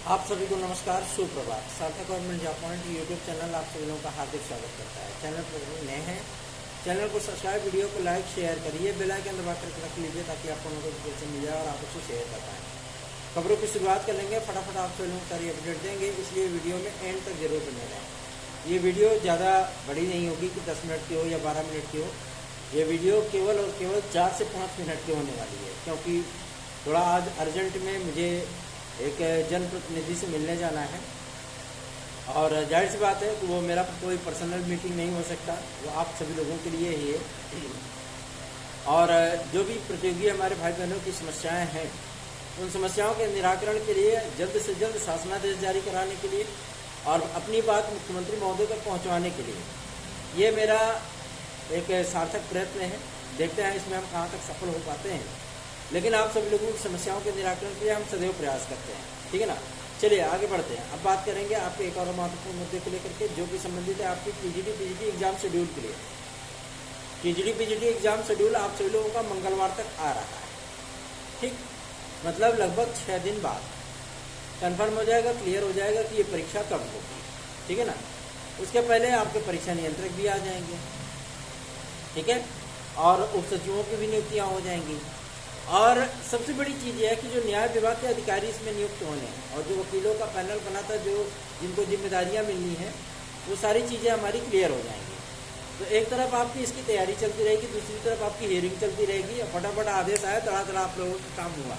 आप सभी को नमस्कार, सुप्रभात। सार्थक government job point YouTube channel आप सभी लोगों का हार्दिक स्वागत करता है। चैनल पर नए हैं, चैनल को सब्सक्राइब, वीडियो को लाइक शेयर करिए, बेल आइकन दबाकर रख लीजिए ताकि आपको नोटिफिकेशन मिल जाए और आप उसको शेयर कर पाएँ। खबरों की शुरुआत कर लेंगे, फटाफट आप सभी लोगों को सारी अपडेट देंगे, इसलिए वीडियो में एंड तक जरूर बने रहें। ये वीडियो ज़्यादा बड़ी नहीं होगी कि 10 मिनट की हो या 12 मिनट की हो। ये वीडियो केवल और केवल 4 से 5 मिनट की होने वाली है, क्योंकि थोड़ा आज अर्जेंट में मुझे एक जनप्रतिनिधि से मिलने जाना है और जाहिर सी बात है कि वो मेरा कोई पर्सनल मीटिंग नहीं हो सकता, वो आप सभी लोगों के लिए ही है। और जो भी प्रतियोगी हमारे भाई बहनों की समस्याएं हैं, उन समस्याओं के निराकरण के लिए जल्द से जल्द शासनादेश जारी कराने के लिए और अपनी बात मुख्यमंत्री महोदय तक पहुंचवाने के लिए ये मेरा एक सार्थक प्रयत्न है। देखते हैं इसमें हम कहाँ तक सफल हो पाते हैं, लेकिन आप सभी लोगों की समस्याओं के निराकरण के लिए हम सदैव प्रयास करते हैं, ठीक है ना। चलिए आगे बढ़ते हैं। अब बात करेंगे आपके एक और महत्वपूर्ण मुद्दे को लेकर के, जो कि संबंधित है आपकी टीजीटी पीजीटी एग्जाम शेड्यूल के लिए। टीजीटी पीजीटी एग्जाम शेड्यूल आप सभी लोगों का मंगलवार तक आ रहा है, ठीक, मतलब लगभग 6 दिन बाद कन्फर्म हो जाएगा, क्लियर हो जाएगा कि ये परीक्षा कब होगी, ठीक है ना। उसके पहले आपके परीक्षा नियंत्रक भी आ जाएंगे, ठीक है, और उप सचिवों की भी नियुक्तियाँ हो जाएंगी। और सबसे बड़ी चीज़ यह है कि जो न्याय विभाग के अधिकारी इसमें नियुक्त होने हैं और जो वकीलों का पैनल बना था, जो जिनको जिम्मेदारियां मिलनी हैं, वो सारी चीज़ें हमारी क्लियर हो जाएंगी। तो एक तरफ आपकी इसकी तैयारी चलती रहेगी, दूसरी तरफ आपकी हियरिंग चलती रहेगी और फटाफट आदेश आया, तड़ा आप लोगों का काम हुआ,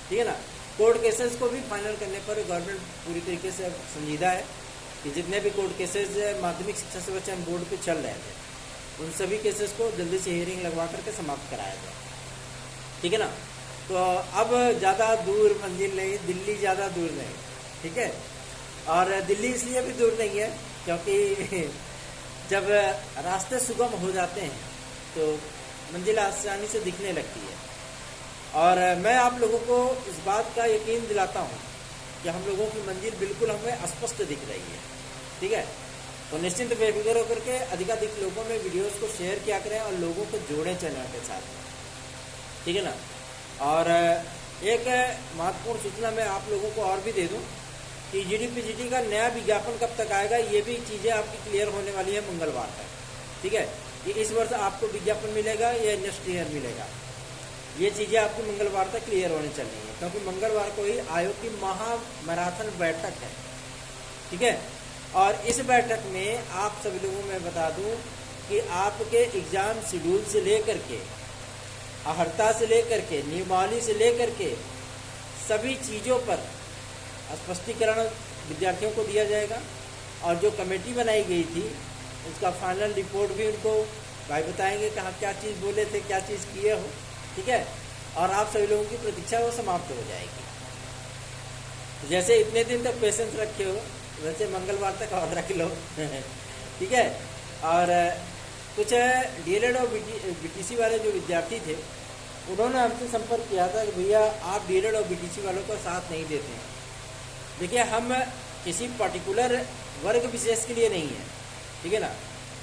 ठीक है ना। कोर्ट केसेस को भी फाइनल करने पर गवर्नमेंट पूरी तरीके से संजीदा है कि जितने भी कोर्ट केसेज माध्यमिक शिक्षा संरक्षण बोर्ड पर चल रहे थे, उन सभी केसेस को जल्दी से हियरिंग लगवा करके समाप्त कराया जाए, ठीक है ना। तो अब ज़्यादा दूर मंजिल नहीं, दिल्ली ज़्यादा दूर नहीं, ठीक है। और दिल्ली इसलिए भी दूर नहीं है क्योंकि जब रास्ते सुगम हो जाते हैं तो मंजिल आसानी से दिखने लगती है। और मैं आप लोगों को इस बात का यकीन दिलाता हूँ कि हम लोगों की मंजिल बिल्कुल हमें स्पष्ट दिख रही है, ठीक है। तो निश्चिंत बेफिक्र होकर के अधिकाधिक लोगों में वीडियोस को शेयर किया करें और लोगों को जोड़ें चैनल के साथ, ठीक है ना। और एक महत्वपूर्ण सूचना मैं आप लोगों को और भी दे दूं कि जीडीपीजीटी का नया विज्ञापन कब तक आएगा, ये भी चीज़ें आपकी क्लियर होने वाली है मंगलवार तक, ठीक है। कि इस वर्ष आपको विज्ञापन मिलेगा या नेक्स्ट ईयर मिलेगा, ये चीज़ें आपकी मंगलवार तक क्लियर होने चल रही हैं, क्योंकि मंगलवार को ही आयोग की महा मैराथन बैठक है, ठीक है। और इस बैठक में आप सभी लोगों में बता दूँ कि आपके एग्ज़ाम शेड्यूल से लेकर के, अहर्ता से लेकर के, नियमावली से लेकर के सभी चीज़ों पर स्पष्टीकरण विद्यार्थियों को दिया जाएगा। और जो कमेटी बनाई गई थी उसका फाइनल रिपोर्ट भी उनको भाई बताएंगे कि हाँ क्या चीज़ बोले थे, क्या चीज़ किए हो, ठीक है। और आप सभी लोगों की प्रतीक्षा वो समाप्त हो जाएगी। जैसे इतने दिन तक पेशेंस रखे हो, वैसे मंगलवार तक और रख लो ठीक है। और कुछ डीएलएड और बीटीसी वाले जो विद्यार्थी थे, उन्होंने हमसे संपर्क किया था कि भैया आप डीएलएड और बीटीसी वालों का साथ नहीं देते हैं। देखिए, हम किसी पर्टिकुलर वर्ग विशेष के लिए नहीं है, ठीक है ना,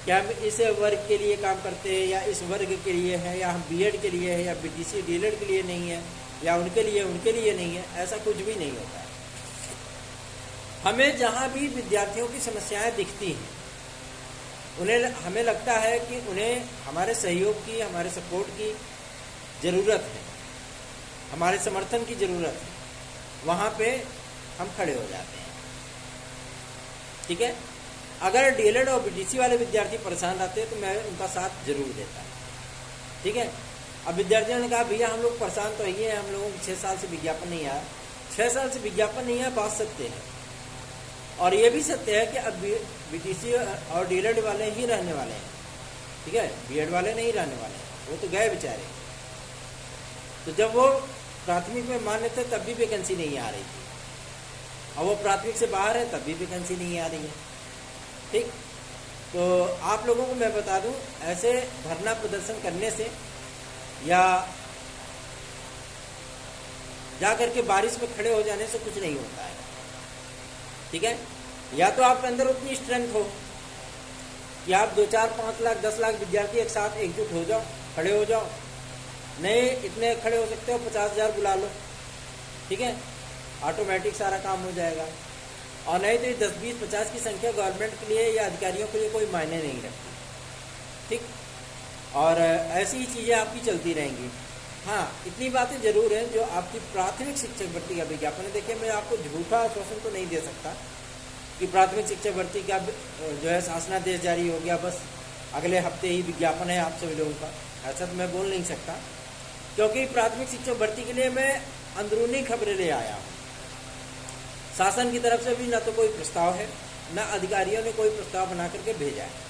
कि हम इस वर्ग के लिए काम करते हैं या इस वर्ग के लिए है, या हम बीएड के लिए है, या बीटीसी डीएलएड के लिए नहीं है, या उनके लिए नहीं है, ऐसा कुछ भी नहीं होता है। हमें जहाँ भी विद्यार्थियों की समस्याएँ दिखती हैं, हमें लगता है कि उन्हें हमारे सहयोग की, हमारे सपोर्ट की ज़रूरत है, हमारे समर्थन की ज़रूरत है, वहाँ पे हम खड़े हो जाते हैं, ठीक है। अगर डीएलएड और बीटीसी वाले विद्यार्थी परेशान रहते हैं तो मैं उनका साथ जरूर देता, ठीक है। अब विद्यार्थियों ने कहा भैया हम लोग परेशान तो ही हैं, हम लोगों को 6 साल से विज्ञापन नहीं आया। 6 साल से विज्ञापन नहीं आया, बात सत्य है। और ये भी सत्य है कि अब बीटीसी और डीएलएड वाले ही रहने वाले हैं, ठीक है, बीएड वाले नहीं रहने वाले हैं, वो तो गए बेचारे। तो जब वो प्राथमिक में मान्य थे तब भी वैकेंसी नहीं आ रही थी, और वो प्राथमिक से बाहर है तब भी वैकेंसी नहीं आ रही है, ठीक। तो आप लोगों को मैं बता दूं, ऐसे धरना प्रदर्शन करने से या जा करके बारिश में खड़े हो जाने से कुछ नहीं होता है, ठीक है। या तो आपके अंदर उतनी स्ट्रेंथ हो कि आप 2, 4, 5 लाख 10 लाख विद्यार्थी एक साथ एकजुट हो जाओ, खड़े हो जाओ, नहीं इतने खड़े हो सकते हो 50,000 बुला लो, ठीक है। ऑटोमेटिक सारा काम हो जाएगा। और नहीं तो 10, 20, 50 की संख्या गवर्नमेंट के लिए या अधिकारियों के लिए कोई मायने नहीं रखती, ठीक। और ऐसी ही चीज़ें आपकी चलती रहेंगी। हाँ, इतनी बातें जरूर हैं जो आपकी प्राथमिक शिक्षक भर्ती का विज्ञापन है। देखिए, मैं आपको झूठा आश्वासन तो नहीं दे सकता कि प्राथमिक शिक्षक भर्ती का जो है शासनादेश जारी हो गया, बस अगले हफ्ते ही विज्ञापन है आप सभी लोगों का, ऐसा तो मैं बोल नहीं सकता। क्योंकि प्राथमिक शिक्षक भर्ती के लिए मैं अंदरूनी खबरें ले आया हूँ। शासन की तरफ से भी ना तो कोई प्रस्ताव है, ना अधिकारियों ने कोई प्रस्ताव बना करके भेजा है।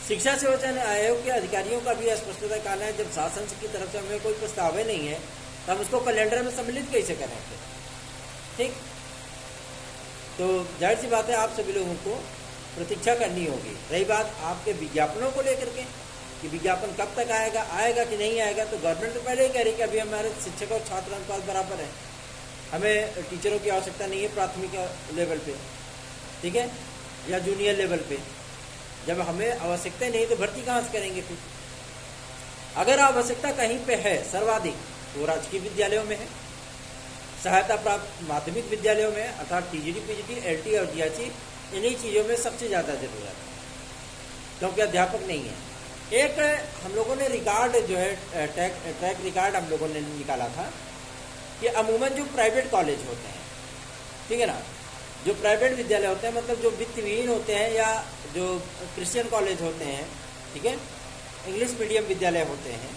शिक्षा सेवाचयन आयोग के अधिकारियों का भी स्पष्टता कहना है, जब शासन की तरफ से हमें कोई प्रस्ताव नहीं है तो हम उसको कैलेंडर में सम्मिलित कैसे करेंगे, ठीक। तो जाहिर सी बात है, आप सभी लोगों को प्रतीक्षा करनी होगी। रही बात आपके विज्ञापनों को लेकर के कि विज्ञापन कब तक आएगा कि नहीं आएगा, तो गवर्नमेंट तो पहले ही कह रही कि अभी हमारे शिक्षक और छात्र अनुपात बराबर है, हमें टीचरों की आवश्यकता नहीं है प्राथमिक लेवल पे, ठीक है, या जूनियर लेवल पे। जब हमें आवश्यकता नहीं तो भर्ती कहाँ से करेंगे फिर? अगर आवश्यकता कहीं पे है सर्वाधिक तो राजकीय विद्यालयों में है, सहायता प्राप्त माध्यमिक विद्यालयों में अर्थात टीजीटी, पीजीटी, एलटी और जीआईसी, इन्हीं चीज़ों में सबसे ज़्यादा जरूरत है, क्योंकि अध्यापक नहीं है। एक हम लोगों ने रिकॉर्ड जो है ट्रैक रिकॉर्ड हम लोगों ने निकाला था कि अमूमन जो प्राइवेट कॉलेज होते हैं, ठीक है ना, जो प्राइवेट विद्यालय होते हैं, मतलब जो वित्तविहीन होते हैं या जो क्रिश्चियन कॉलेज होते हैं, ठीक है, इंग्लिश मीडियम विद्यालय होते हैं,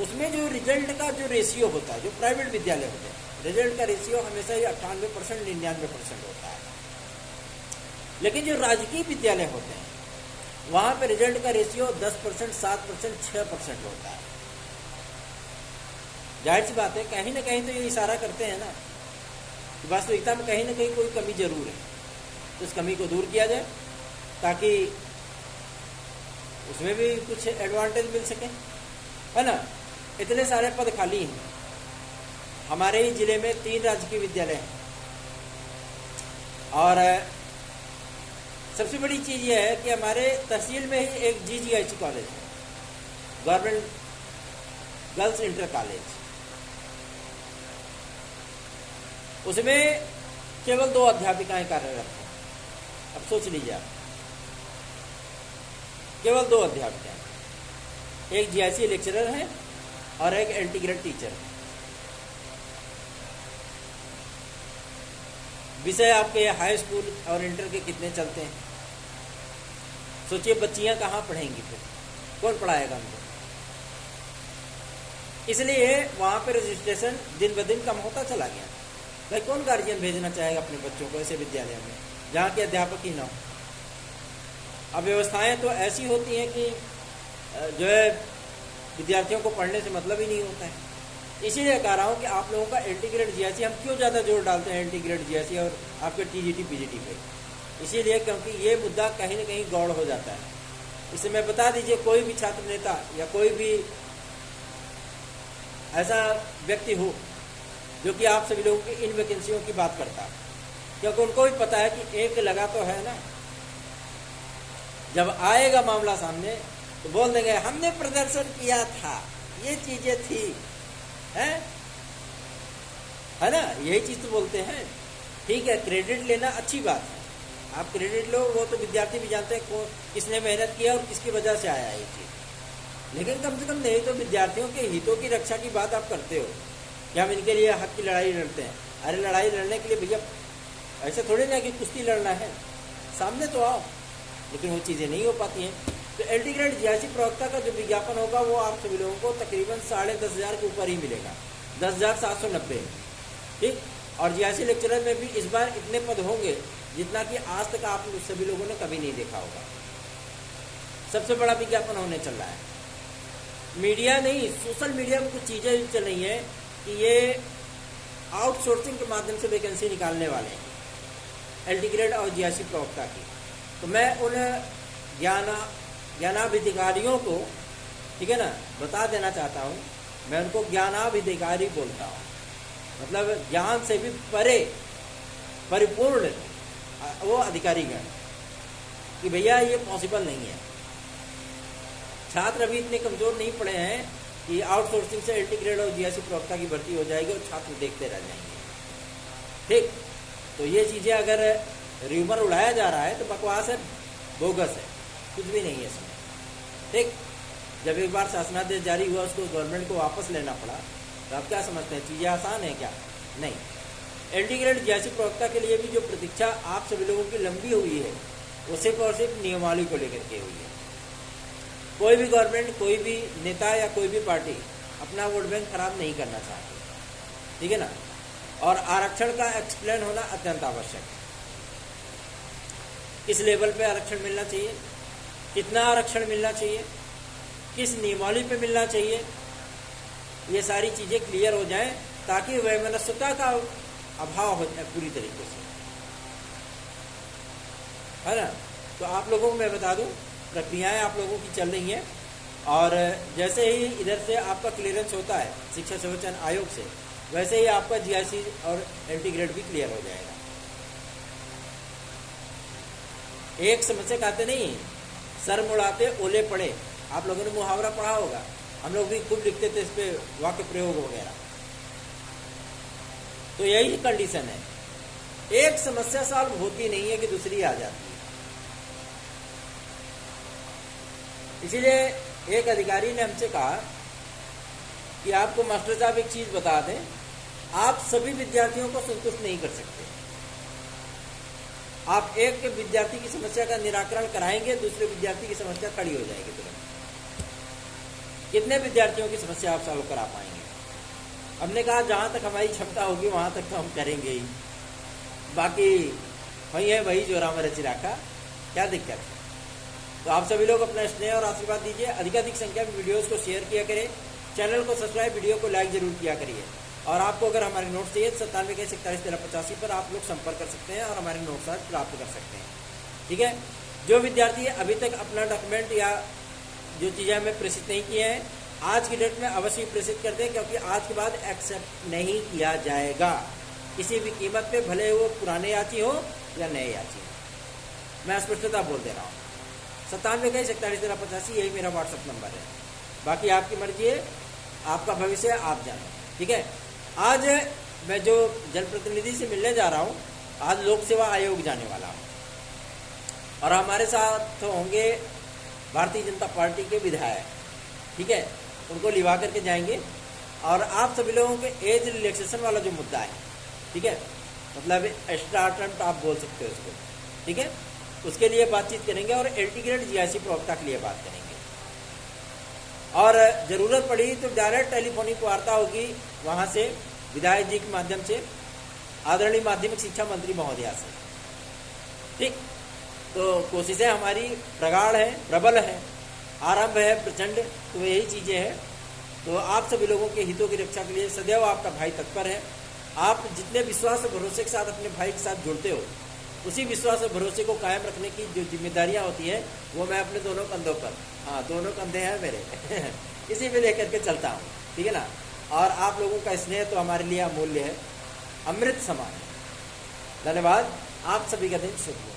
उसमें जो रिजल्ट का जो रेशियो होता है, जो प्राइवेट विद्यालय होते हैं, रिजल्ट का रेशियो हमेशा ही 98%, 99% होता है। लेकिन जो राजकीय विद्यालय होते हैं वहाँ पे रिजल्ट का रेशियो 10%, 7%, 6% होता है। जाहिर सी बात है, कहीं ना कहीं तो ये इशारा करते हैं ना, वास्तविकता में कहीं ना कहीं कोई कमी जरूर है, तो इस कमी को दूर किया जाए ताकि उसमें भी कुछ एडवांटेज मिल सके, है ना। इतने सारे पद खाली हैं, हमारे ही जिले में 3 राजकीय विद्यालय हैं। और सबसे बड़ी चीज़ यह है कि हमारे तहसील में ही एक जीजीआईसी कॉलेज है, गवर्नमेंट गर्ल्स इंटर कॉलेज, उसमें केवल 2 अध्यापिकाएं कार्यरत हैं। अब सोच लीजिए आप, केवल 2 अध्यापिकाएं, एक जीआईसी लेक्चरर है और एक इंटीग्रेट टीचर है। विषय आपके हाई स्कूल और इंटर के कितने चलते हैं? सोचिए, बच्चियां कहाँ पढ़ेंगी फिर, कौन पढ़ाएगा उनको? इसलिए वहाँ पे रजिस्ट्रेशन दिन ब दिन कम होता चला गया। भाई, कौन गार्जियन भेजना चाहेगा अपने बच्चों को ऐसे विद्यालय में जहाँ के अध्यापक ही ना हो? अब व्यवस्थाएं तो ऐसी होती हैं कि जो है विद्यार्थियों को पढ़ने से मतलब ही नहीं होता है। इसीलिए कह रहा हूँ कि आप लोगों का इंटीग्रेट जीआईसी, हम क्यों ज़्यादा जोर डालते हैं इंटीग्रेट जीआईसी और आपके टीजीटी पीजीटी पे? इसीलिए क्योंकि ये मुद्दा कहीं ना कहीं गौड़ हो जाता है। इसे मैं बता दीजिए, कोई भी छात्र नेता या कोई भी ऐसा व्यक्ति हो जो कि आप सभी लोगों की इन वैकेंसियों की बात करता है, क्योंकि उनको भी पता है कि एक लगा तो है ना, जब आएगा मामला सामने तो बोल देंगे हमने प्रदर्शन किया था, ये चीजें थी, है ना, यही चीज तो बोलते हैं। ठीक है, क्रेडिट लेना अच्छी बात है, आप क्रेडिट लो, वो तो विद्यार्थी भी जानते हैं किसने मेहनत किया और किसकी वजह से आया ये चीज। लेकिन कम से कम नहीं तो विद्यार्थियों के हितों की रक्षा की बात आप करते हो कि हम इनके लिए हक की लड़ाई लड़ते हैं। अरे लड़ाई लड़ने के लिए भैया ऐसे थोड़ी ना कि कुश्ती लड़ना है, सामने तो आओ, लेकिन वो चीज़ें नहीं हो पाती हैं। तो इंटीग्रेट जीआईसी प्रवक्ता का जो विज्ञापन होगा वो आप सभी लोगों को तकरीबन 10,500 के ऊपर ही मिलेगा, 10,790, ठीक। और जीआईसी लेक्चरर में भी इस बार इतने पद होंगे जितना कि आज तक आप सभी लोगों ने कभी नहीं देखा होगा। सबसे बड़ा विज्ञापन होने चल रहा है। मीडिया नहीं, सोशल मीडिया में कुछ चीज़ें चल रही हैं कि ये आउटसोर्सिंग के माध्यम से वैकेंसी निकालने वाले हैं इंटीग्रेट और जीआईसी प्रवक्ता की। तो मैं उन ज्ञानाभिधिकारियों को, ठीक है ना, बता देना चाहता हूँ, मैं उनको ज्ञानाभिधिकारी बोलता हूँ, मतलब ज्ञान से भी परे परिपूर्ण वो अधिकारीगण, कि भैया ये पॉसिबल नहीं है। छात्र अभी इतने कमजोर नहीं पड़े हैं कि आउटसोर्सिंग से इंटीग्रेट और जीआईसी प्रवक्ता की भर्ती हो जाएगी और छात्र देखते रह जाएंगे। ठीक, तो ये चीज़ें अगर र्यूमर उड़ाया जा रहा है तो बकवास है, बोगस है, कुछ भी नहीं है इसमें। ठीक, जब एक बार शासनादेश जारी हुआ उसको गवर्नमेंट को वापस लेना पड़ा, तो आप क्या समझते हैं चीज़ें आसान है क्या? नहीं। एलटी ग्रेड जैसी प्रवक्ता के लिए भी जो प्रतीक्षा आप सभी लोगों की लंबी हुई है वो सिर्फ और सिर्फ नियमावली को लेकर के हुई है। कोई भी गवर्नमेंट, कोई भी नेता या कोई भी पार्टी अपना वोट बैंक खराब नहीं करना चाहती, ठीक है ना। और आरक्षण का एक्सप्लेन होना अत्यंत आवश्यक है। किस लेवल पे आरक्षण मिलना चाहिए, कितना आरक्षण मिलना चाहिए, किस नियमावली पे मिलना चाहिए, ये सारी चीज़ें क्लियर हो जाएं ताकि वैमनस्यता का अभाव हो जाए पूरी तरीके से, है ना। तो आप लोगों को मैं बता दूं, प्रक्रियाएं आप लोगों की चल रही हैं और जैसे ही इधर से आपका क्लियरेंस होता है शिक्षा संवर्धन आयोग से, वैसे ही आपका जीआईसी और एलटी ग्रेड भी क्लियर हो जाएगा। एक समस्या कहते नहीं, सर मुड़ाते ओले पड़े, आप लोगों ने मुहावरा पढ़ा होगा, हम लोग भी खूब लिखते थे इस पे वाक्य प्रयोग वगैरह। तो यही कंडीशन है, एक समस्या सॉल्व होती नहीं है कि दूसरी आ जाती है। इसीलिए एक अधिकारी ने हमसे कहा कि आपको मास्टर साहब एक चीज बता दें, आप सभी विद्यार्थियों को संतुष्ट नहीं कर सकते। आप एक विद्यार्थी की समस्या का निराकरण कराएंगे, दूसरे विद्यार्थी की समस्या खड़ी हो जाएगी तुरंत। कितने विद्यार्थियों की समस्या आप सॉल्व करा पाएंगे? हमने कहा जहां तक हमारी क्षमता होगी वहां तक तो हम करेंगे ही, बाकी वही है वही जो राम रचि राखा, क्या दिक्कत है। तो आप सभी लोग अपना स्नेह और आशीर्वाद दीजिए, अधिकाधिक संख्या में वीडियोस को शेयर किया करें, चैनल को सब्सक्राइब, वीडियो को लाइक जरूर किया करिए। और आपको अगर हमारे नोट्स चाहिए 9741411385 पर आप लोग संपर्क कर सकते हैं और हमारे नोट्स आज प्राप्त कर सकते हैं, ठीक है। जो विद्यार्थी अभी तक अपना डॉक्यूमेंट या जो चीज़ें हमें प्रेषित नहीं किए हैं, आज की डेट में अवश्य प्रेषित कर दें, क्योंकि आज के बाद एक्सेप्ट नहीं किया जाएगा किसी भी कीमत पे, भले वो पुराने याची हो या नए याची हो। मैं स्पष्टता बोल दे रहा हूँ। 9741411385 यही मेरा व्हाट्सअप नंबर है। बाकी आपकी मर्जी है, आपका भविष्य आप जानो, ठीक है। आज मैं जो जनप्रतिनिधि से मिलने जा रहा हूँ, आज लोक सेवा आयोग जाने वाला हूँ और हमारे साथ होंगे भारतीय जनता पार्टी के विधायक, ठीक है। उनको लिवा करके जाएंगे और आप सभी लोगों के एज रिलैक्सेशन वाला जो मुद्दा है, ठीक है, मतलब एक्स्ट्रा अटेम्प्ट आप बोल सकते हो उसको, ठीक है, उसके लिए बातचीत करेंगे और एलटी ग्रेड जीआईसी प्रवक्ता के लिए बात करेंगे। और जरूरत पड़ी तो डायरेक्ट टेलीफोनिक वार्ता होगी वहां से विधायक जी के माध्यम से आदरणीय माध्यमिक शिक्षा मंत्री महोदया से, ठीक। तो कोशिशें हमारी प्रगाढ़ है, प्रबल है, आरंभ है प्रचंड। तो यही चीजें हैं। तो आप सभी लोगों के हितों की रक्षा के लिए सदैव आपका भाई तत्पर है। आप जितने विश्वास और भरोसे के साथ अपने भाई के साथ जुड़ते हो, उसी विश्वास और भरोसे को कायम रखने की जो जिम्मेदारियां होती हैं वो मैं अपने दोनों कंधों पर, हाँ दोनों कंधे हैं मेरे इसी में लेकर के चलता हूँ, ठीक है ना। और आप लोगों का स्नेह तो हमारे लिए अमूल्य है, अमृत समान है। धन्यवाद। आप सभी का दिन शुभ हो।